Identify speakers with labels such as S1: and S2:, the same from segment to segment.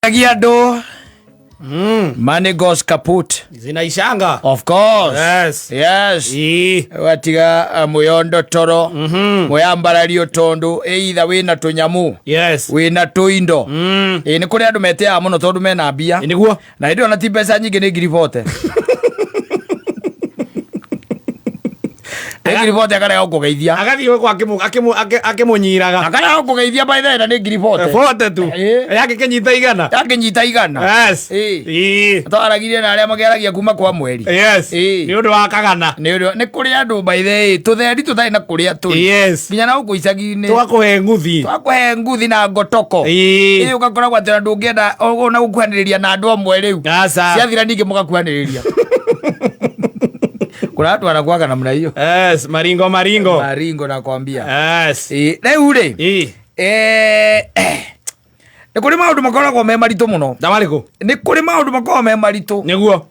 S1: Agiado. Money goes kaput.
S2: Zinaishanga.
S1: Of course.
S2: Yes.
S1: Yes. Watiga muyondo toro. Muyambara rio tondo. Either wina tunyamu.
S2: Yes.
S1: Wina tuindo. Ni kuri andu metea muno tondu mena mbia.
S2: Niguo.
S1: Na ndio na ti pesa nyingi ni ngiribote. Ngiribote akara gukugeithia.
S2: Agathi we kwa akimunyiraga.
S1: Akara gukugeithia by the na ngiribote.
S2: Bote tu. Yake kenyita igana.
S1: Yake nyita igana.
S2: Yes.
S1: Ataragirie na aria mageragia kuma kwa mweri.
S2: Yes. Ni undu wa kagana.
S1: Ni kuri andu by the tutheri tutai na kuria turi.
S2: Yes.
S1: Kinya na gukuicagi-ini.
S2: Twakuhe nguthi.
S1: Twakuhe nguthi na ngotoko. Ugakora kwa tena ndungienda ona gukuhaniriria na andu amwe riu. Ciathira ningi mugakuhaniriria. Kuna watu wanakuaga namna hiyo.
S2: Yes, maringo.
S1: Maringo nakwambia.
S2: Yes.
S1: Leo ule. Ni kuri maundu makoragwo me maritu muno.
S2: Damariku.
S1: Ni kuri maundu makoragwo me maritu.
S2: Niguo.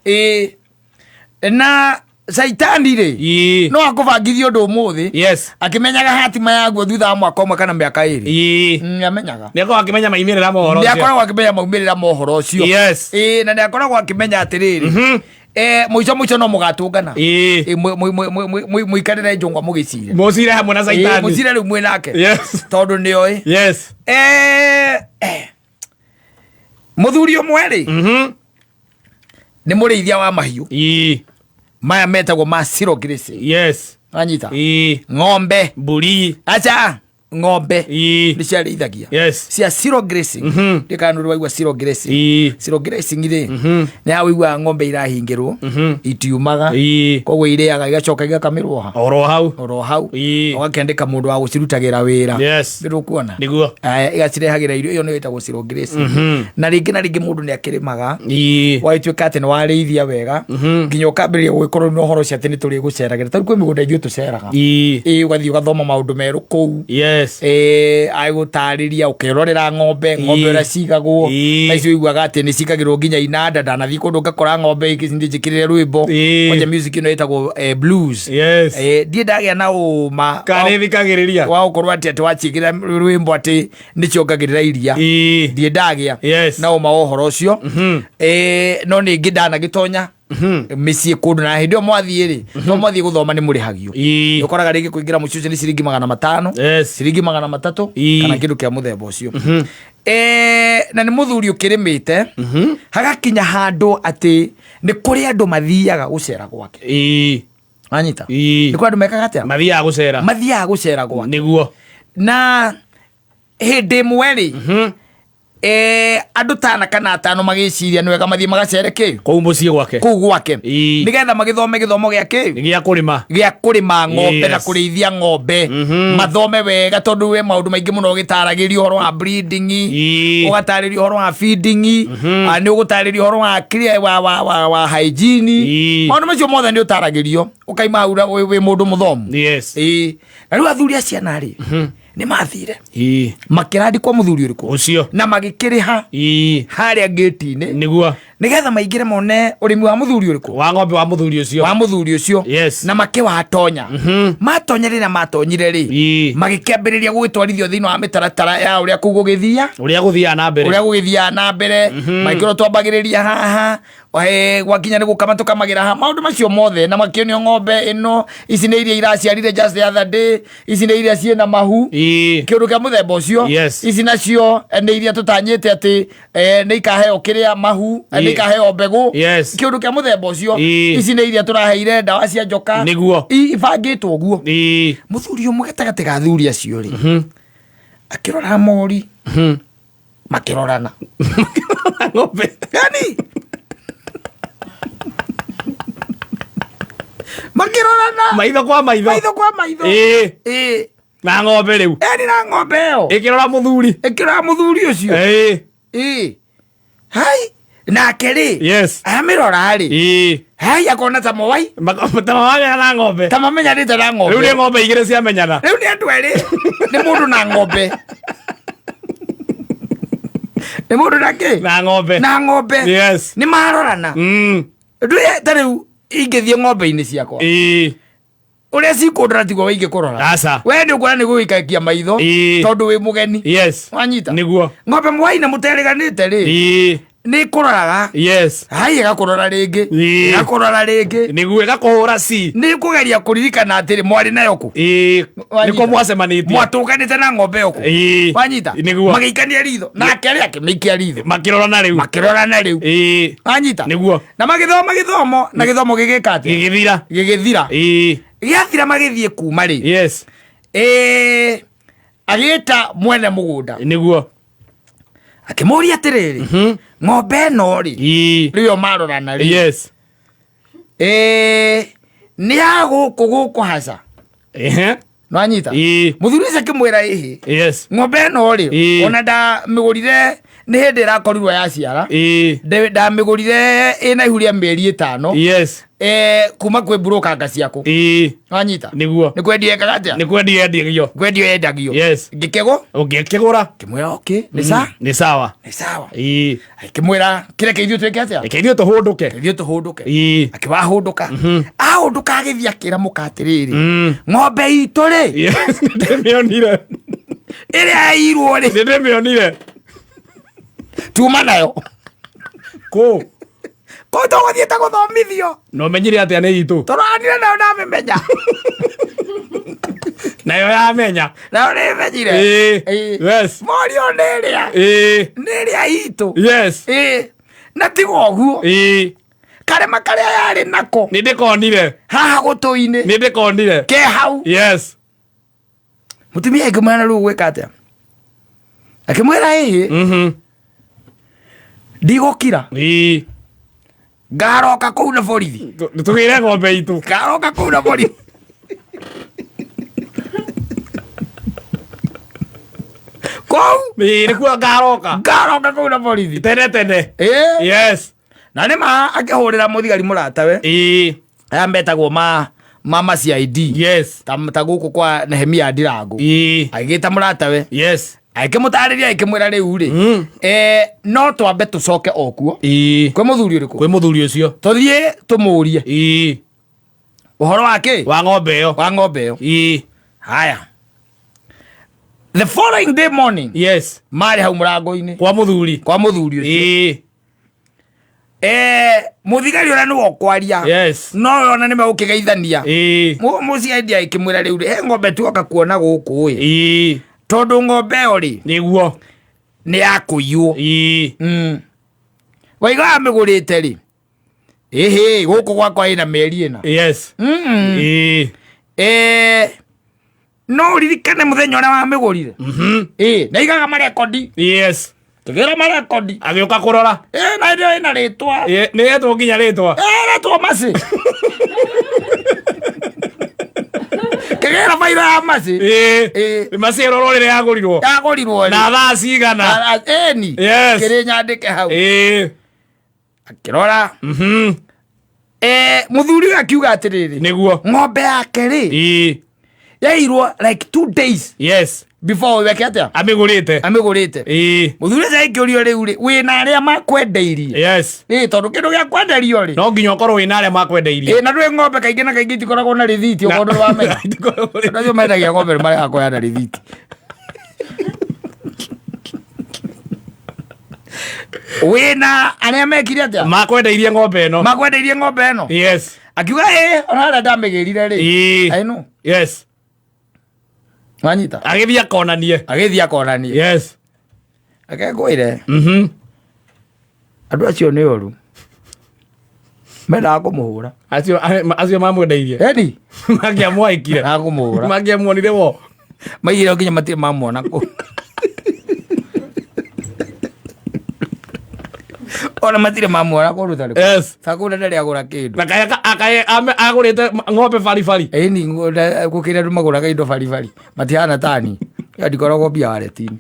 S1: Na Saitani ri. No akubangithio ndu umuthi.
S2: Yes.
S1: Akimenyaga hatima yaguo thutha wa mwaka umwe kana miaka iri. Amenyaga.
S2: Ni akoragwo akimenya maimirira mohoro ucio.
S1: Ni akoragwo akimenya maimirira mohoro ucio.
S2: Yes.
S1: Na ni akoragwo akimenya atiriri. Muico no mugatungana. Muikarire njungwa mugicire.
S2: Mucire hamwe na Saitani.
S1: Mucire ri mwe nake.
S2: Yes.
S1: Tondu ni oi.
S2: Yes.
S1: Muthuri umwe ri. Ni murithia wa mahiu. Maya metagwo ma zero grazing.
S2: Yes.
S1: Anyita. Ng'ombe,
S2: mburi.
S1: Acha ng'ombe ni cia rithagia.
S2: Yes.
S1: Cia zero grazing. Ndikanu rwaigwa zero grazing. Zero grazing ri ni awigwa ng'ombe irahingirwo itiumaga kogwo ireaga igacoka igakamirwo ha oro hau ogakendeka mundu wa gucirutagira wira.
S2: Yes.
S1: Ndio kuona
S2: niguo
S1: igacirehagira irio iyo ni itagwo zero grazing. Na ringi mundu ni akirimaga waituika ati ni warithia wega nginya ukambiria gwikorwo no horo cia tini turi guceragira tari kwi migunda ingi tuceraga ugathii ugathoma maundu meru kou.
S2: Yes.
S1: Agutariria ukirorera ng'ombe ura cigagwo na icio igwaga ati ni cigagirwo nginya inanda ndanathi kundu ngakora ng'ombe ikindi njikirire rwimbo kwaje music ino itagwo blues.
S2: Yes.
S1: Die ndagia na uma
S2: kanithikagiriria
S1: wa ukorwo ati wachigira rwimbo ati ni ciongagirira iria die ndagia na uma ohoro ucio no ni ngindana gitonya misi kundu na hindio mwathie ri no mwathie guthoma ni murihagio ukoraga ringi kuingira mucuce ni ciringi 500 ciringi 300 kana kindu kia muthemba ucio. Na ni muthuri ukirimite hagakinya handu ati ni kuri andu mathiaga gucera gwake. Anyita ni kuri andu mekaga atia mathiaga gucera gwake
S2: niguo
S1: na hindi mweri andu tana kana atano magiciria ni wega mathie magacereke
S2: kou mucie gwake
S1: nigetha magithome githomo giake
S2: gia kurima
S1: ng'ombe na kurithia ng'ombe mathome wega tondu we maundu maingi muno gitaragirio horo wa breeding ugataririo horo wa feeding ni ugutaririo horo wa wa hygiene maundu macio mothe ni utaragirio ukaima ura we mundu muthomu.
S2: Yes.
S1: Na riu athuri acia nari ni mathire makirandi kwa muthuri uriku
S2: ucio
S1: na magikiriha haria gate-ini
S2: niguo
S1: nigetha maingire mone urimi wa muthuri uriku
S2: wa ng'ombe wa muthuri ucio. Yes.
S1: Na makiwatonya matonyere na matonyire ri magikambiriria gwitwarithio thiini wa mitaratara ya uria kugugithia na mbere maikiro twambagiriria haha gwakinya ni gukama tukamagira ha maundu macio mothe na makionio ng'ombe ino ici ni iria iraciarire just the other day ici ni iria ciena mahu kiundu kia muthemba ucio ici nacio ni iria tutanyite ati ni ikaheo kiria mahu ni ikaheo mbegu kiundu kia muthemba ucio ici ni iria turaheire ndawa cia njoka
S2: niguo
S1: ibangitwo uguo. Muthuri umwe gatagati ga athuri acio ri akirora mori makirorana
S2: ng'ombe
S1: yani makirorana
S2: maitho kwa maitho na ng'ombe riu
S1: na ng'ombe yo
S2: ikirora muthuri ucio
S1: hai na keri amirora ri hai akona ta mowai
S2: na ng'ombe
S1: tamamenya rite na ng'ombe
S2: riu ni ng'ombe igire cia menyana
S1: riu ni andu eri ni mundu na ng'ombe ni mundu na ng'ombe ni marorana ndu tariu ingithie ng'ombe-ini ciakwa ule cikundra tiguo wige kurora
S2: Asa.
S1: we ndi ukora ni gwikakia maitho tondu wi mugeni
S2: Yes.
S1: wanyita
S2: Niguo.
S1: ng'ombe mwaina muteriganite ri ni kuroraga
S2: Yes.
S1: hai igakurora ringi igakurora ringi
S2: Niguo igakuhura si
S1: ni kugeria kuririkana atiri mwari nayo ku
S2: niko mwacemanitie
S1: mwatukanite na ng'ombe yoku wanyita magiikania ritho nake aria akimiikia ritho
S2: makirora na riu
S1: wanyita
S2: niguo
S1: na magithomo na githomo gigikati gigithira giathira magithie kuma ri
S2: yes
S1: agita mwene mugunda
S2: niguo
S1: akimuria atiriri ng'ombe no ri rio marorana ri
S2: yes
S1: ni guku haca nwanyita muthuri ucio akimwira ihi
S2: yes
S1: ng'ombe no ri ona ndamigurire ni hindi irakorirwo yaciara ndamigurire ina ihuria mieri 5
S2: yes
S1: kuma kwi broker ciaku nwanyita
S2: niguo
S1: ni kwendia ekaga atia
S2: ni kwendia
S1: endagio
S2: yes
S1: ngikego
S2: ungikigura
S1: kimwira okay ni sawa akimwira kireke ithuĩ twĩke atia
S2: ithuĩ tũhũndũke
S1: akĩwahũndũka ahũndũka agĩthiĩ akĩra mũka atĩrĩrĩ ng'ombe itũ rĩ
S2: ndĩmĩonire
S1: ĩrĩa yairwo rĩ
S2: ndĩmĩonire
S1: tuma nayo
S2: kũ
S1: tũgũthiĩte gũthomithio
S2: no menyire atĩa nĩ itũ
S1: tũranire nayo ndamĩmenya
S2: nayo yamenya
S1: nayo nĩmenyire
S2: yes
S1: morio nĩrĩa itũ
S2: yes
S1: na tiga ũguo karema karĩa yarĩ nako
S2: nĩ ndĩkonire
S1: haha gũtũ-inĩ
S2: nĩ ndĩkonire
S1: ke hau
S2: yes
S1: mũtumia akĩmwĩra rĩu gwĩka atĩa akĩmwĩra ĩhĩ ndigũkira ngaroka kũu na borithi
S2: tũgĩre ng'ombe itũ
S1: ngaroka kũu na borithi kũu
S2: nĩkuo ngaroka
S1: kũu na borithi
S2: tene yes
S1: na nĩma akĩhũrĩra mũthigari mũratawe aya metagwo mama CID
S2: yes
S1: ta gũkũ kwa Nehemia Ndirangu agĩgĩta mũratawe
S2: yes
S1: akĩmũtarĩria akĩmwĩra rĩu rĩ no twambe tũcoke o kuo kwĩ mũthuri ũrĩkũ
S2: kwĩ mũthuri ũcio
S1: tũthiĩ tũmũrie ũhoro wake
S2: wa ng'ombe ĩyo
S1: haya the following day morning
S2: yes
S1: marĩ hau mũrango-inĩ
S2: kwa mũthuri
S1: ũcio mũthigari ũrĩa nĩwe ũkwaria
S2: yes
S1: no ona nĩmegũkĩgeithania mũciaidi akĩmwĩra rĩu rĩ he ng'ombe tuoka kuona gũkũ ĩ tondũ ng'ombe ĩyo rĩ
S2: nĩguo
S1: nĩ ya kũiywo waiga amĩgũrĩte rĩ ĩhĩ gũkũ gwakwa ĩna mĩeri ĩna
S2: yes
S1: no ũririkane mũthenya ũrĩa wamĩgũrire na igaga marekondi
S2: yes
S1: tũgĩra marekondi
S2: agĩũka kũrora
S1: na ĩrĩa ĩna rĩtwa
S2: nĩyetwo nginya rĩtwa
S1: rĩtwa Mercy kĩgĩra bairo ya Mercy
S2: Mercy ĩrorwo rĩrĩa yagũrirwo na thaa cigana yes
S1: kĩrĩ nyandĩke hau akĩrora mũthuri akiuga atĩrĩrĩ
S2: nĩguo
S1: ng'ombe yake rĩ yairwo like 2 days
S2: yes
S1: before weke atia
S2: amĩgũrĩte
S1: mũthuri ũcio aikĩũrio rĩu rĩ wĩna arĩa makwendeirie
S2: yes
S1: tondũ kĩndũ gĩa kwenderio rĩ
S2: no nginya ũkorwo wĩna arĩa makwendeirie
S1: na ndũĩ ng'ombe kaingĩ na kaingĩ itikoragwo na rĩthiti ũkorwo ndũrĩ wamenya acio mendagia ng'ombe nĩmaregaga kũheana rĩthiti wĩna arĩa mekire atia
S2: makwendeirie ng'ombe ĩno yes
S1: akiuga ona harĩa ndamĩgĩrire rĩ
S2: yes
S1: wanyita agĩthiĩ akonanie
S2: yes
S1: akengwĩre andũ acio nĩ oru mendaga kũmũhũra
S2: acio mamwendeirie mangĩamwaikire
S1: kũmũhũra
S2: mangĩamuonire wo
S1: maigire nginya matirĩ mamuona kũ ona matirĩ mamuona kũruta rĩ
S2: yes
S1: sakunda ndarĩ agũra kĩndũ
S2: na agũrĩte ng'ombe baribari
S1: ĩni gũkĩrĩa andũ magũraga indo baribari matihana tani ndikoragwo mbia wareti-inĩ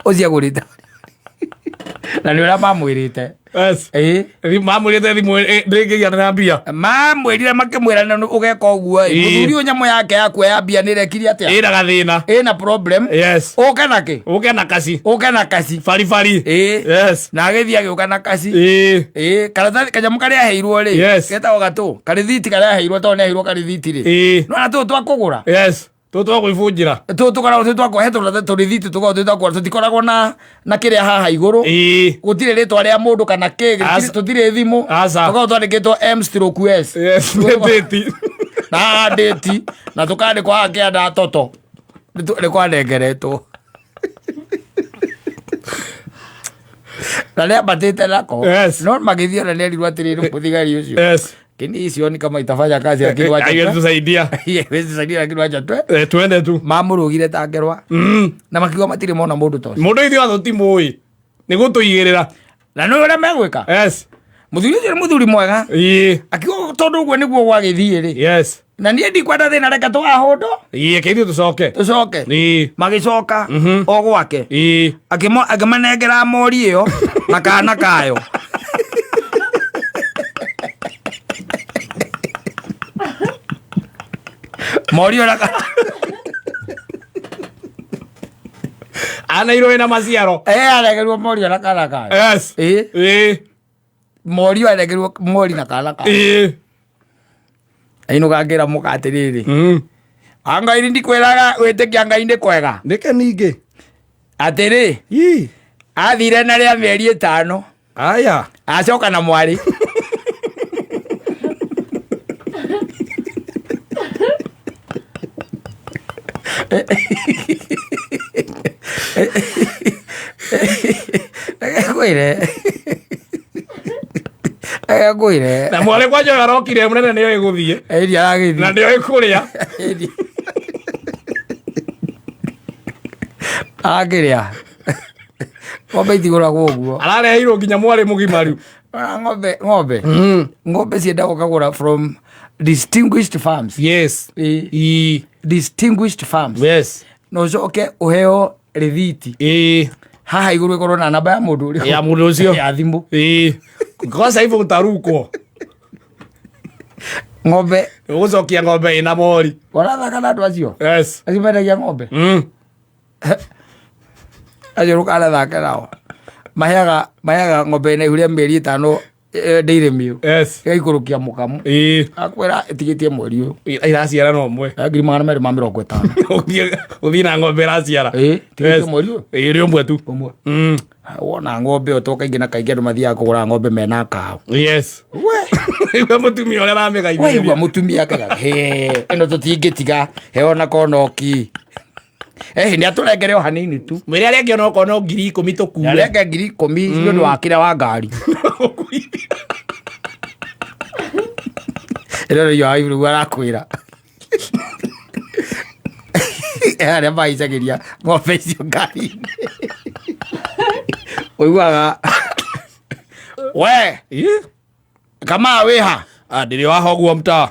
S1: ũcio agũrĩte na nĩ ũrĩa mamwĩrĩte
S2: Yes. Mamwirite thimu ndingigia na mbia.
S1: Mamwirire makimwira na ugeka uguo. Muthuri o nyamo yake yakwa ya mbia ni rekiri atia.
S2: Ina gathina.
S1: Ina problem.
S2: Yes.
S1: Uke nake.
S2: Uke na kasi.
S1: Uke na kasi.
S2: Fari.
S1: Yes. Na agithia giuka na kasi. Karatathi kanyamu karia heirwo ri. Geta ogatu. Karithiti karia heirwo to ne heirwo karithiti ri. No na tu twakugura.
S2: Yes. Tutu gwibunjira.
S1: Tutu kana tutu akwehetwo turithiti tuko tutu tutikoragwo na kiria haha iguru. Gutire ritwa ria mundu kana kege tutire thimu. Tuko twandikitwo M/S.
S2: Yes. Date.
S1: Na date na tukandikwo hake ada toto. Ni kwanengeretwo. Na ria batite nako. No magithio na ria rwatiriru muthigari ucio.
S2: Yes.
S1: Kini hiyo ni kama itafanya kazi lakini wacha.
S2: Haiwezi tusaidia.
S1: Haiwezi tusaidia lakini wacha tu.
S2: Tuende tu.
S1: Mamurugire ta ngerwa. Na makiwa matire mona mundu to.
S2: Mundu ithio athutimui. Ni gutuigirira.
S1: Na no ura megwika.
S2: Yes.
S1: Muthuri ni muthuri mwega. Akiwa tondu gwe niguo gwagithie ri.
S2: Yes.
S1: Na nie ndikwenda thina reka twahondo.
S2: Keithio tucoke.
S1: Tucoke. Magicoka o gwake. Akimanengera mori iyo na kana kayo. Mori ora
S2: ana iro ina maciaro.
S1: Aregerwo mori ora kana kayo.
S2: Yes.
S1: Mori aregerwo mori na kana kayo. Aino gagira mukatiriri. Anga iri ndikwiraga witikia Ngai ndi kwega.
S2: Ndike ningi.
S1: Atiri. Athire na ria mieri 5.
S2: Aya.
S1: Acoka na mwari. Agwire.
S2: Na mwale kwa jora rokire munene niyo iguthie.
S1: Aragithi.
S2: Na niyo ikuria.
S1: Agiria. Ng'ombe itiguragwo uguo.
S2: Arareheirwo nginya mwari mugimaru.
S1: Ng'ombe ciendagwo kagura from distinguished farms.
S2: Yes.
S1: Distinguished farms.
S2: Yes.
S1: No ucoke uheo rithiti. Haha iguru ikorwo na namba ya mundu uria.
S2: Ya mundu ucio.
S1: Ya thimu.
S2: Ngosa hivyo utarukwo.
S1: Ng'ombe.
S2: Ugucokia ng'ombe ina mori.
S1: Warathaka na andu acio.
S2: Yes.
S1: Acio mendagia ng'ombe. Acio rukana thaka nao. Maheaga ng'ombe ina ihuria mieri 5 dairy meal.
S2: Yes.
S1: Gaikurukia mukamu. Akwira itigitie mweri uyu.
S2: Iraciara no mwe.
S1: Ngiri 250.
S2: Uthi na ng'ombe iraciara.
S1: Tigitie mweri uyu.
S2: Iri umwe tu.
S1: Umwe. Wona ng'ombe utoka ingi na kaingi andu mathiaga kugura ng'ombe mena kao.
S2: Yes. We mutumia uria ramega
S1: we igua mutumia kaga ino tutingitiga heona konoki ni aturengere o hanini tu
S2: mwiri aria ngi ono kono 10,000 tukue
S1: aria ngi 10,000 ni undu wa kira wa ngari ero yo airu arakwira aria maicagiria ng'ombe icio ngari uiguaga we kama wiha
S2: ndiri waha guo mta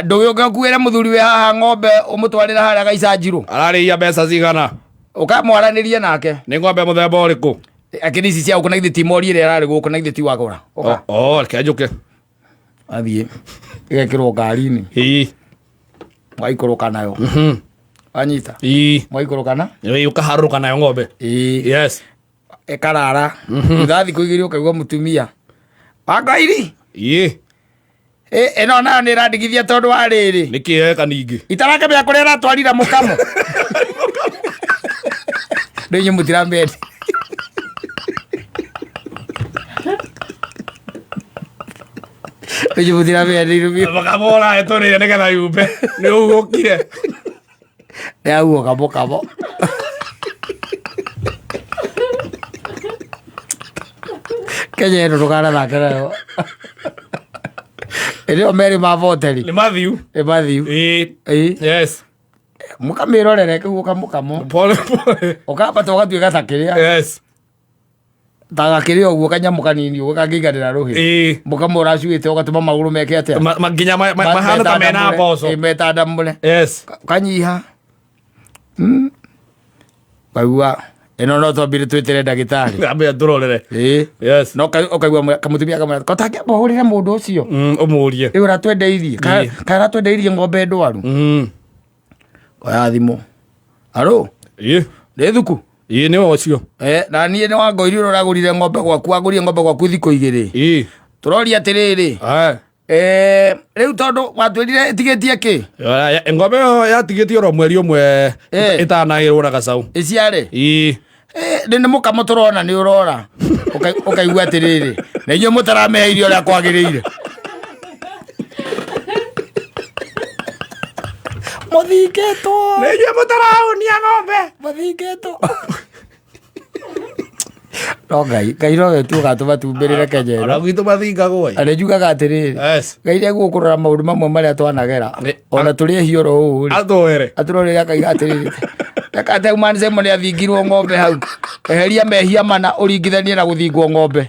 S1: ndugioka kuira muthuri we haha ng'ombe umutwarira haria Gaicanjiru
S2: arariia mbeca cigana
S1: ukamwaranirie nake
S2: ni ng'ombe muthemba uriku
S1: akirisi cia ukuna ithi timori ire arari guku na ithi ti wagura
S2: reke njuke
S1: athie igekirwo ngari-ini mwaikũrũka nayo anyita mwaikũrũka na
S2: ukaharũrũka nayo ng'ombe yes
S1: ikarara thutha thikũ igĩrĩ ũkaigua mũtumia wa Ngairi ĩno nayo nĩ ĩrandigithia tondũ wa rĩrĩ
S2: nĩkĩ eka ningĩ
S1: itarakĩmenya kũrĩa ĩratwarira mũkamo rĩu inyuĩ mũtiramĩendi rĩu mũtiramĩendi
S2: mũkamo ũrahe tũrĩre nĩgetha yumbe nĩ ũgũkire
S1: nĩ aguo mũkamo Kenya ĩno ndũkanathake nayo ĩrĩo merĩ ma voteri
S2: nĩ mathiu yes
S1: mũkamĩrorere kĩguo kamũkamo
S2: pole pole
S1: ũkambata ũgatuĩka ta kĩrĩa
S2: yes
S1: ta gakĩrĩa ũguo kanyamũ kanini ũguo kangĩiganĩra rũhĩ mũkamo ũracuĩte ũgatũma magũrũ meke atĩa
S2: nginya mahana ta mena mboco
S1: metandamũre
S2: yes
S1: kanyiha kaigua eno no twambire twitire ndagitari
S2: ambe ndurorere yes
S1: no okaigwa kamutumia kamwe kotakia bohurire mundu ucio
S2: umurie
S1: riu ratwendeirie kana twendeirie ng'ombe ndwaru oya thimu alo ni thuku
S2: ni wacio
S1: na niĩ nĩ Wangũi rĩu ũragũrire ng'ombe gwaku wagũrire ng'ombe gwaku thikũ igĩrĩ tũroria atĩrĩrĩ rĩu tondũ watwĩrire ĩtigĩtie kĩ
S2: ng'ombe ĩyo yatigĩtie oro mweri ũmwe ĩtanagĩrwo na gacaũ
S1: ĩciare nĩ mũkamo tũrona nĩ ũrora ũkaigua atĩrĩrĩ na inyuĩ mũtaramehe irio ũrĩa kwagĩrĩire mũthingĩtwo
S2: nĩ inyuĩ mũtaraũnia ng'ombe
S1: mũthingĩtwo no Ngai no we tu ũgatũma tumbĩrĩre Kenya
S2: ona gwitũ mathingagwo
S1: nĩ njugaga atĩrĩrĩ Ngai nĩguo kũrora maũndũ mamwe marĩa twanagera ona tũrĩ ehi oro ũũ atũrorĩre akaiga atĩrĩrĩ reka atĩ Human Semo nĩ athingirwo ng'ombe hau eheria mehia mana ũringithanie na gũthingwo ng'ombe